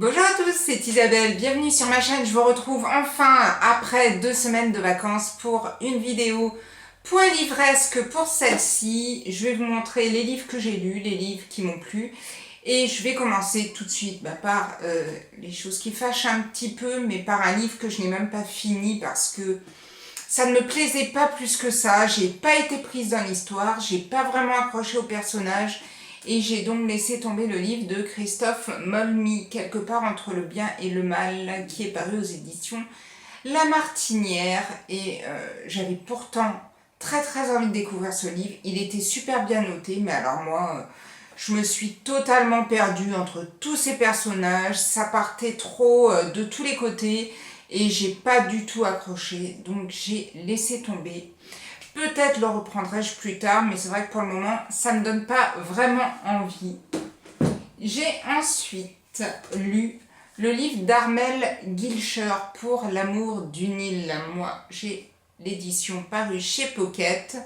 Bonjour à tous, c'est Isabelle, bienvenue sur ma chaîne. Je vous retrouve enfin après 2 semaines de vacances pour une vidéo point livresque pour celle-ci. Je vais vous montrer les livres que j'ai lus, les livres qui m'ont plu. Et je vais commencer tout de suite par les choses qui fâchent un petit peu, mais par un livre que je n'ai même pas fini parce que ça ne me plaisait pas plus que ça. J'ai pas été prise dans l'histoire, j'ai pas vraiment accroché au personnage. Et j'ai donc laissé tomber le livre de Christophe Molmy, Quelque part entre le bien et le mal, qui est paru aux éditions La Martinière. Et j'avais pourtant très envie de découvrir ce livre. Il était super bien noté, mais alors moi, je me suis totalement perdue entre tous ces personnages. Ça partait trop de tous les côtés et j'ai pas du tout accroché. Donc j'ai laissé tomber. Peut-être le reprendrai-je plus tard, mais c'est vrai que pour le moment, ça ne me donne pas vraiment envie. J'ai ensuite lu le livre d'Armel Gilcher, Pour l'amour d'une île. Moi, j'ai l'édition parue chez Pocket.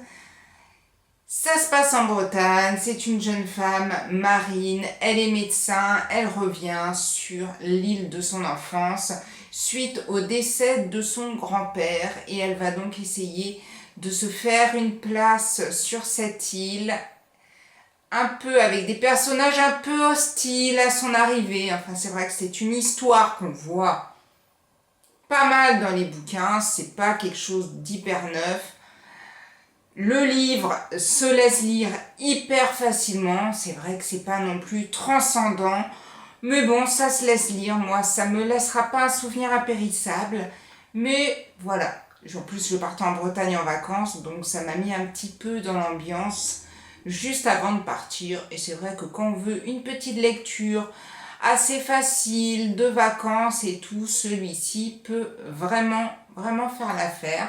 Ça se passe en Bretagne, c'est une jeune femme marine, elle est médecin, elle revient sur l'île de son enfance suite au décès de son grand-père et elle va donc essayer de se faire une place sur cette île, un peu avec des personnages un peu hostiles à son arrivée. Enfin, c'est vrai que c'est une histoire qu'on voit pas mal dans les bouquins, c'est pas quelque chose d'hyper neuf. Le livre se laisse lire hyper facilement, c'est vrai que c'est pas non plus transcendant, mais bon, ça se laisse lire. Moi, ça me laissera pas un souvenir impérissable, mais voilà. En plus, je partais en Bretagne en vacances, donc ça m'a mis un petit peu dans l'ambiance juste avant de partir. Et c'est vrai que quand on veut une petite lecture assez facile, de vacances et tout, celui-ci peut vraiment faire l'affaire.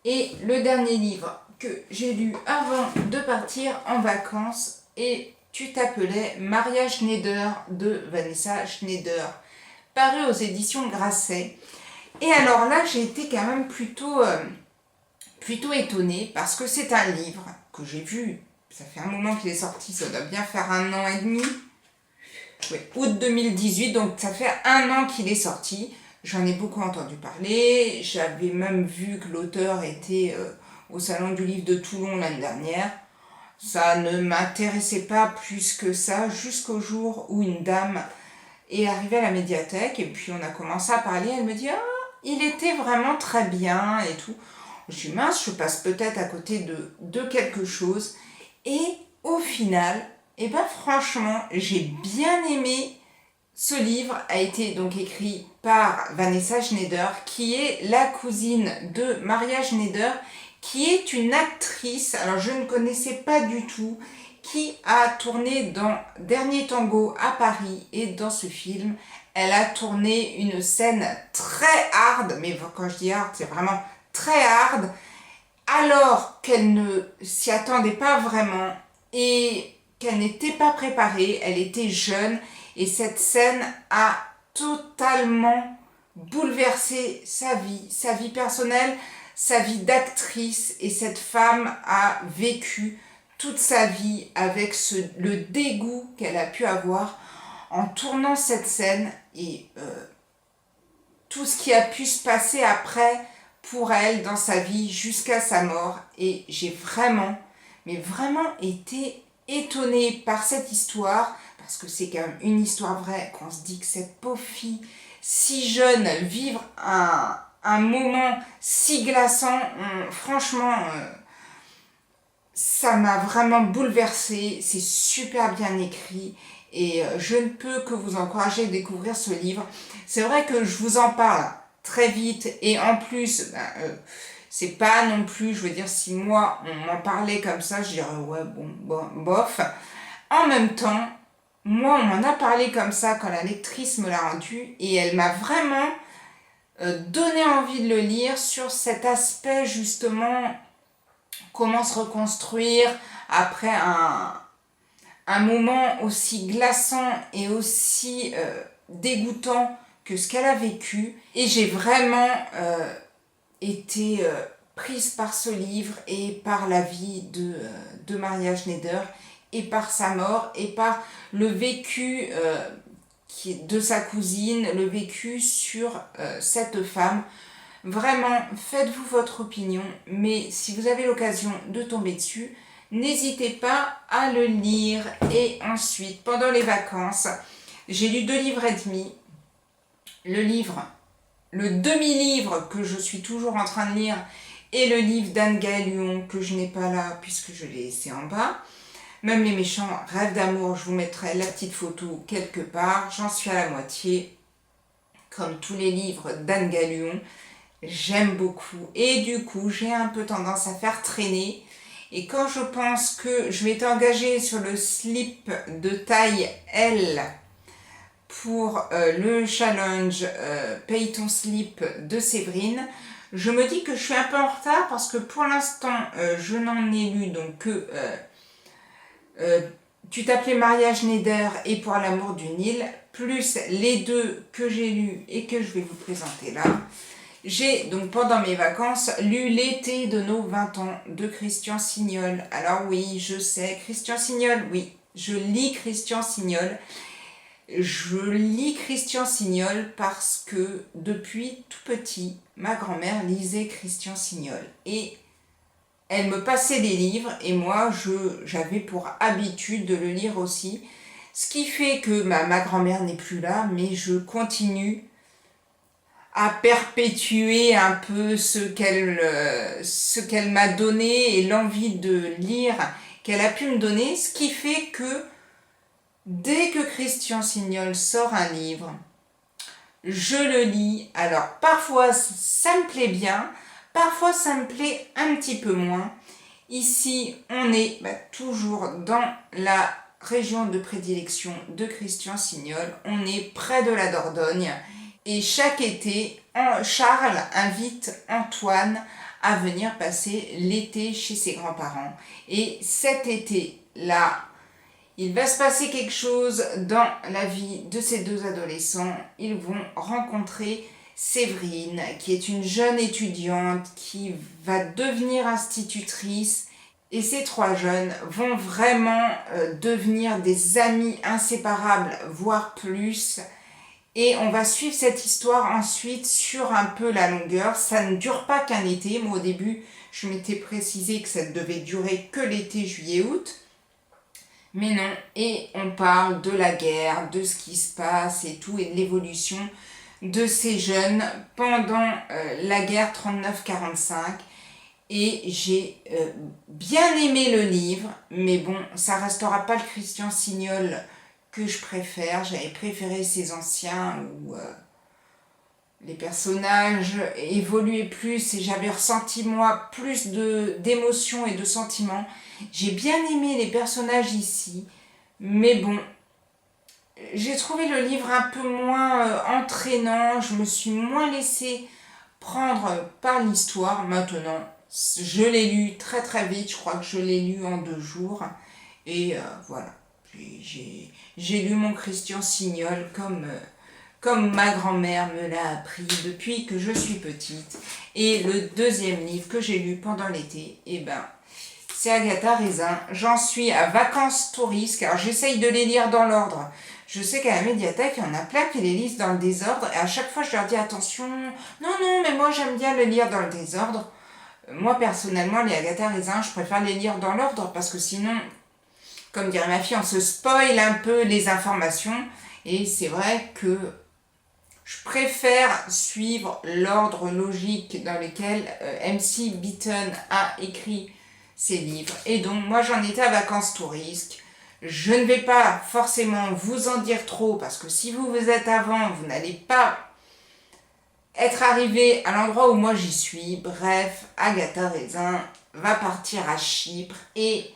Et le dernier livre que j'ai lu avant de partir en vacances, et tu t'appelais Maria Schneider de Vanessa Schneider, paru aux éditions Grasset. Et alors là, j'ai été quand même plutôt étonnée parce que c'est un livre que j'ai vu, ça fait un moment qu'il est sorti, ça doit bien faire 1 an et demi. Oui, août 2018, donc ça fait 1 an qu'il est sorti. J'en ai beaucoup entendu parler, j'avais même vu que l'auteur était au Salon du Livre de Toulon l'année dernière. Ça ne m'intéressait pas plus que ça, jusqu'au jour où une dame est arrivée à la médiathèque et puis on a commencé à parler. Elle me dit « Ah, il était vraiment très bien et tout ». Je suis mince, je passe peut-être à côté de quelque chose. Et au final, franchement, j'ai bien aimé. Ce livre a été donc écrit par Vanessa Schneider, qui est la cousine de Maria Schneider, qui est une actrice, alors je ne connaissais pas du tout, qui a tourné dans Dernier Tango à Paris, et dans ce film, elle a tourné une scène très hard, mais quand je dis hard, c'est vraiment très hard, alors qu'elle ne s'y attendait pas vraiment et qu'elle n'était pas préparée, elle était jeune et cette scène a totalement bouleversé sa vie personnelle, sa vie d'actrice, et cette femme a vécu toute sa vie avec le dégoût qu'elle a pu avoir en tournant cette scène et tout ce qui a pu se passer après pour elle dans sa vie jusqu'à sa mort. Et j'ai vraiment été étonnée par cette histoire, parce que c'est quand même une histoire vraie, qu'on se dit que cette pauvre fille si jeune vivre un moment si glaçant, franchement, ça m'a vraiment bouleversée. C'est super bien écrit et je ne peux que vous encourager à découvrir ce livre. C'est vrai que je vous en parle très vite et en plus, c'est pas non plus, je veux dire, si moi on m'en parlait comme ça, je dirais ouais, bon, bof. En même temps, moi on m'en a parlé comme ça quand la lectrice me l'a rendu et elle m'a vraiment donné envie de le lire sur cet aspect justement, comment se reconstruire après un moment aussi glaçant et aussi dégoûtant que ce qu'elle a vécu. Et j'ai vraiment été prise par ce livre et par la vie de Maria Schneider et par sa mort et par le vécu de sa cousine, le vécu sur cette femme. Vraiment, faites-vous votre opinion, mais si vous avez l'occasion de tomber dessus, n'hésitez pas à le lire. Et ensuite, pendant les vacances, j'ai lu 2 livres et demi. Le demi-livre que je suis toujours en train de lire et le livre d'Anne Galion que je n'ai pas là puisque je l'ai laissé en bas. Même les méchants rêves d'amour, je vous mettrai la petite photo quelque part. J'en suis à la moitié. Comme tous les livres d'Anne Galion, j'aime beaucoup. Et du coup, j'ai un peu tendance à faire traîner. Et quand je pense que je m'étais engagée sur le slip de taille L pour le challenge Paye ton slip de Séverine, je me dis que je suis un peu en retard parce que pour l'instant, je n'en ai lu donc que Tu t'appelais Maria Schneider et Pour l'amour du Nil, plus les 2 que j'ai lus et que je vais vous présenter là. J'ai donc pendant mes vacances lu L'été de nos 20 ans de Christian Signol. Alors oui, je sais, Christian Signol, oui, je lis Christian Signol. Je lis Christian Signol parce que depuis tout petit, ma grand-mère lisait Christian Signol. Et elle me passait des livres et moi, j'avais pour habitude de le lire aussi. Ce qui fait que ma grand-mère n'est plus là, mais je continue à perpétuer un peu ce qu'elle m'a donné et l'envie de lire qu'elle a pu me donner. Ce qui fait que dès que Christian Signol sort un livre, je le lis. Alors parfois ça me plaît bien, parfois ça me plaît un petit peu moins. Ici on est toujours dans la région de prédilection de Christian Signol. On est près de la Dordogne et chaque été, Charles invite Antoine à venir passer l'été chez ses grands-parents. Et cet été-là, il va se passer quelque chose dans la vie de ces 2 adolescents. Ils vont rencontrer Séverine, qui est une jeune étudiante qui va devenir institutrice. Et ces 3 jeunes vont vraiment devenir des amis inséparables, voire plus. Et on va suivre cette histoire ensuite sur un peu la longueur. Ça ne dure pas qu'un été. Moi au début, je m'étais précisé que ça ne devait durer que l'été, juillet-août. Mais non, et on parle de la guerre, de ce qui se passe et tout, et de l'évolution de ces jeunes pendant la guerre 39-45. Et j'ai bien aimé le livre, mais bon, ça restera pas le Christian Signol que je préfère. J'avais préféré ces anciens où les personnages évoluaient plus et j'avais ressenti moi plus d'émotions et de sentiments. J'ai bien aimé les personnages ici, mais bon, j'ai trouvé le livre un peu moins entraînant, je me suis moins laissée prendre par l'histoire. Maintenant, je l'ai lu très très vite, je crois que je l'ai lu en 2 jours, et voilà, j'ai lu mon Christian Signol comme ma grand-mère me l'a appris depuis que je suis petite. Et le 2e livre que j'ai lu pendant l'été, c'est Agatha Raisin. J'en suis à Vacances touristes, car j'essaye de les lire dans l'ordre. Je sais qu'à la médiathèque, il y en a plein qui les lisent dans le désordre, et à chaque fois je leur dis attention, non, mais moi j'aime bien le lire dans le désordre. Moi personnellement, les Agatha Raisin, je préfère les lire dans l'ordre, parce que sinon, comme dirait ma fille, on se spoil un peu les informations, et c'est vrai que je préfère suivre l'ordre logique dans lequel MC Beaton a écrit ses livres. Et donc, moi, j'en étais à Vacances touristes. Je ne vais pas forcément vous en dire trop, parce que si vous êtes avant, vous n'allez pas être arrivé à l'endroit où moi j'y suis. Bref, Agatha Raisin va partir à Chypre et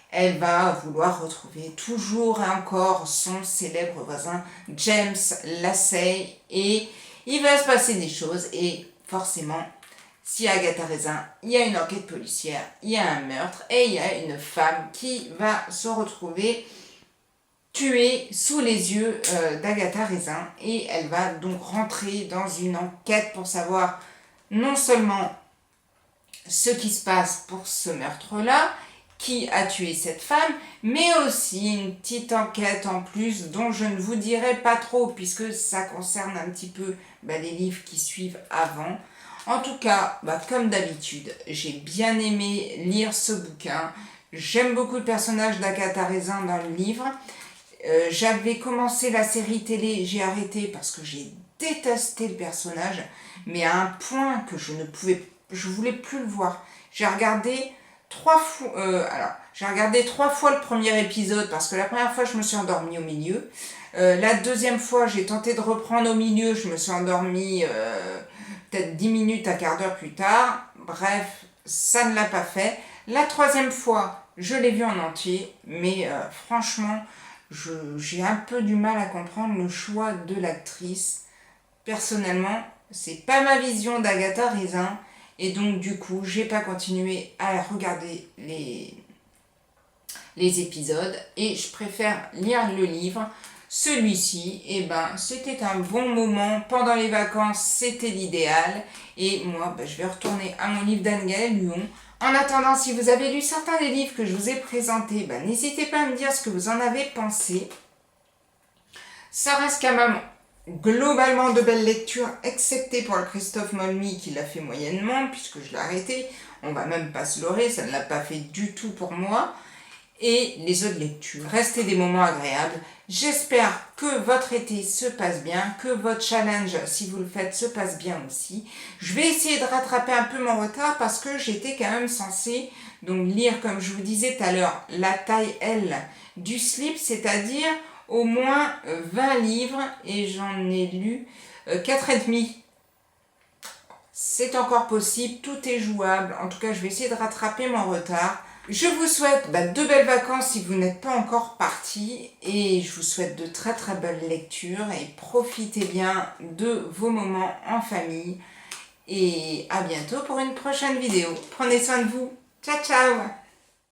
elle va vouloir retrouver toujours et encore son célèbre voisin James Lacey, et il va se passer des choses, et forcément, si Agatha Raisin, il y a une enquête policière, il y a un meurtre et il y a une femme qui va se retrouver tuée sous les yeux d'Agatha Raisin, et elle va donc rentrer dans une enquête pour savoir non seulement ce qui se passe pour ce meurtre-là, qui a tué cette femme, mais aussi une petite enquête en plus dont je ne vous dirai pas trop puisque ça concerne un petit peu les livres qui suivent avant. En tout cas, comme d'habitude, j'ai bien aimé lire ce bouquin. J'aime beaucoup le personnage d'Agatha Raisin dans le livre. J'avais commencé la série télé, j'ai arrêté parce que j'ai détesté le personnage, mais à un point que je voulais plus le voir. J'ai regardé 3 fois, j'ai regardé 3 fois le premier épisode parce que la première fois je me suis endormie au milieu. La deuxième fois j'ai tenté de reprendre au milieu, je me suis endormie peut-être 10 minutes, un quart d'heure plus tard. Bref, ça ne l'a pas fait. La troisième fois, je l'ai vu en entier, mais franchement, j'ai un peu du mal à comprendre le choix de l'actrice. Personnellement, c'est pas ma vision d'Agatha Raisin, et donc du coup, j'ai pas continué à regarder les épisodes, et je préfère lire le livre. Celui-ci, c'était un bon moment pendant les vacances, c'était l'idéal. Et moi, je vais retourner à mon livre d'Anne-Gaëlle Luon. En attendant, si vous avez lu certains des livres que je vous ai présentés, n'hésitez pas à me dire ce que vous en avez pensé. Ça reste quand même globalement de belles lectures, excepté pour le Christophe Molmy qui l'a fait moyennement, puisque je l'ai arrêté. On va même pas se leurrer, ça ne l'a pas fait du tout pour moi. Et les autres lectures. Restez des moments agréables. J'espère que votre été se passe bien, que votre challenge, si vous le faites, se passe bien aussi. Je vais essayer de rattraper un peu mon retard parce que j'étais quand même censée lire, comme je vous disais tout à l'heure, la taille L du slip, c'est-à-dire au moins 20 livres, et j'en ai lu 4,5. C'est encore possible, tout est jouable. En tout cas, je vais essayer de rattraper mon retard. Je vous souhaite de belles vacances si vous n'êtes pas encore partis, et je vous souhaite de très très belles lectures, et profitez bien de vos moments en famille, et à bientôt pour une prochaine vidéo. Prenez soin de vous. Ciao ciao.